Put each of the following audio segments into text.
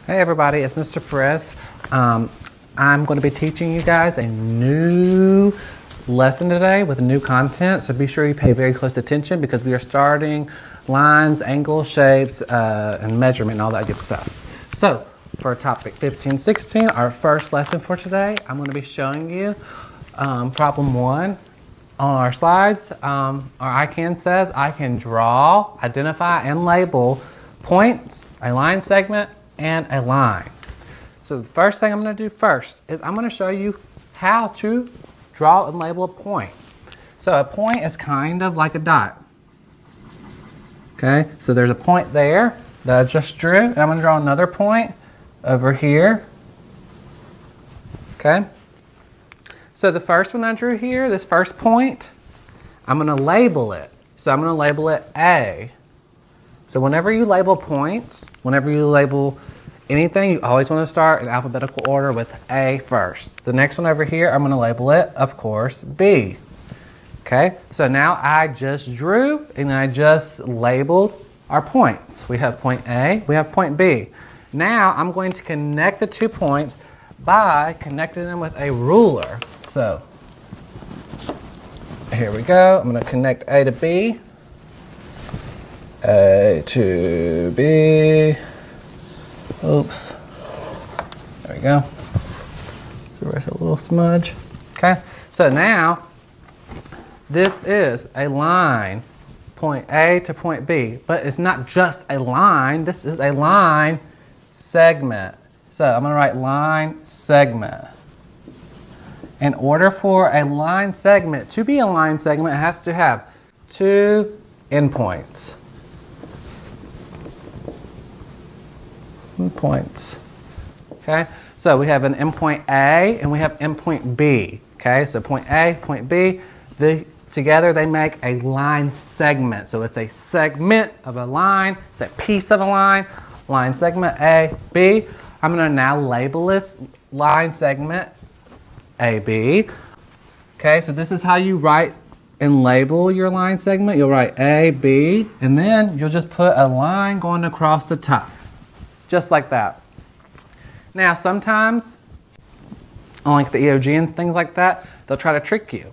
Hey everybody, it's Mr. Perez. I'm going to be teaching you guys a new lesson today with new content, so be sure you pay very close attention because we are starting lines, angles, shapes, and measurement and all that good stuff. So for topic 1516, our first lesson for today, I'm going to be showing you problem 1 on our slides. Our ICANN says I can draw, identify, and label points, a line segment, and a line. So the first thing I'm going to do first is I'm going to show you how to draw and label a point. So a point is kind of like a dot. Okay, so there's a point there that I just drew, and I'm going to draw another point over here. Okay, so the first one I drew here, this first point, I'm going to label it. So I'm going to label it A. So whenever you label points, whenever you label anything, you always want to start in alphabetical order with A first. The next one over here, I'm going to label it, of course, B. Okay, so now I just drew and I just labeled our points. We have point A, we have point B. Now I'm going to connect the 2 points by connecting them with a ruler. So here we go. I'm going to connect A to B. A to B. Oops. There we go. So there's a little smudge. Okay. So now this is a line, point A to point B, but it's not just a line. This is a line segment. So I'm going to write line segment. In order for a line segment to be a line segment, it has to have 2 endpoints. Points. Okay, so we have an endpoint A and we have endpoint B. Okay, so point A, point B, together they make a line segment. So it's a segment of a line, it's a piece of a line, line segment A, B. I'm going to now label this line segment AB. Okay, so this is how you write and label your line segment. You'll write A, B, and then you'll just put a line going across the top. Just like that. Now sometimes, like the EOG and things like that, they'll try to trick you.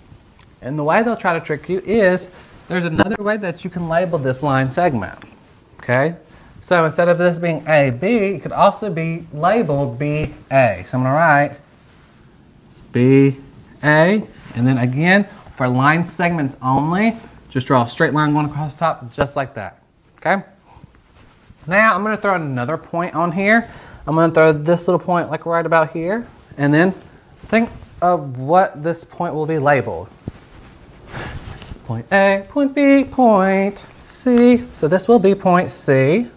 And the way they'll try to trick you is, there's another way that you can label this line segment. Okay? So instead of this being AB, it could also be labeled BA. So I'm going to write BA. And then again, for line segments only, just draw a straight line going across the top, just like that. Okay? Now I'm going to throw another point on here. I'm going to throw this little point like right about here. And then think of what this point will be labeled. Point A, point B, point C. So this will be point C.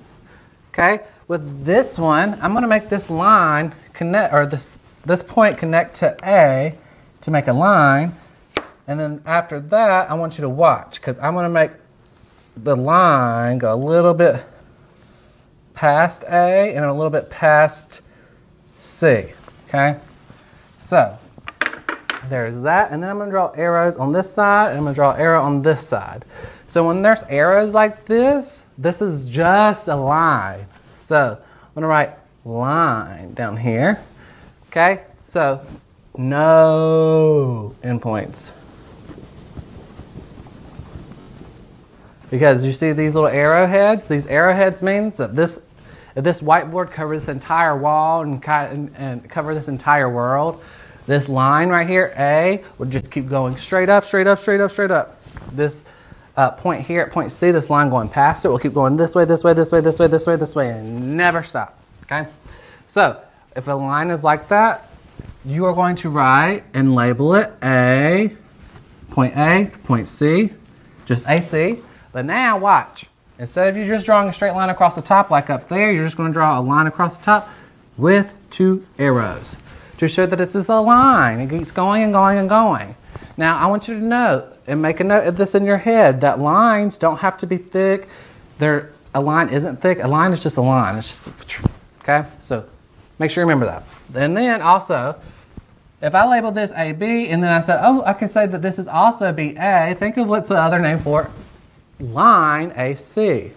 Okay. With this one, I'm going to make this line connect, or this point connect to A to make a line. And then after that, I want you to watch, because I'm going to make the line go a little bit past A and a little bit past C. Okay, so there's that, and then I'm going to draw arrows on this side, and I'm going to draw an arrow on this side. So when there's arrows like this, this is just a line. So I'm going to write line down here. Okay, so no endpoints. Because you see these little arrowheads? These arrowheads means that if this whiteboard covers this entire wall and cover this entire world, this line right here, A, would just keep going straight up, straight up, straight up, straight up. This point here at point C, this line going past it, will keep going this way, this way, this way, this way, this way, this way, and never stop. Okay? So if a line is like that, you are going to write and label it A, point C, just AC. But now watch, instead of you just drawing a straight line across the top like up there, you're just going to draw a line across the top with 2 arrows to show that it's a line. It keeps going and going and going. Now I want you to know and make a note of this in your head that lines don't have to be thick. A line isn't thick. A line is just a line. It's just, okay? So make sure you remember that. And then also, if I label this AB and then I said, oh, I can say that this is also BA, think of what's the other name for it. Line AC.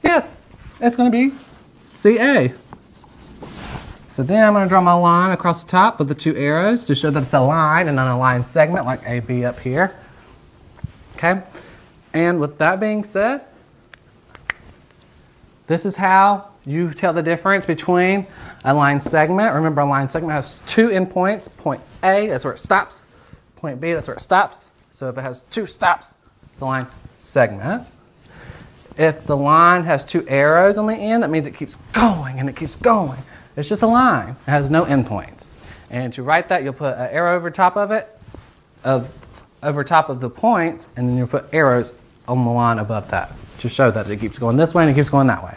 Yes, it's going to be CA. So then I'm going to draw my line across the top with the 2 arrows to show that it's a line and not a line segment like AB up here. Okay? And with that being said, this is how you tell the difference between a line segment. Remember, a line segment has 2 endpoints. Point A, that's where it stops. Point B, that's where it stops. So if it has 2 stops, it's a line segment. If the line has 2 arrows on the end, that means it keeps going and it keeps going. It's just a line. It has no endpoints. And to write that, you'll put an arrow over top of it, over top of the points, and then you'll put arrows on the line above that to show that it keeps going this way and it keeps going that way.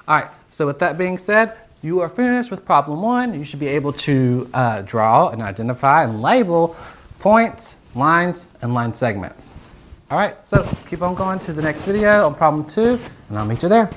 All right, so with that being said, you are finished with problem 1. You should be able to draw and identify and label points, lines, and line segments. All right, so keep on going to the next video on problem 2, and I'll meet you there.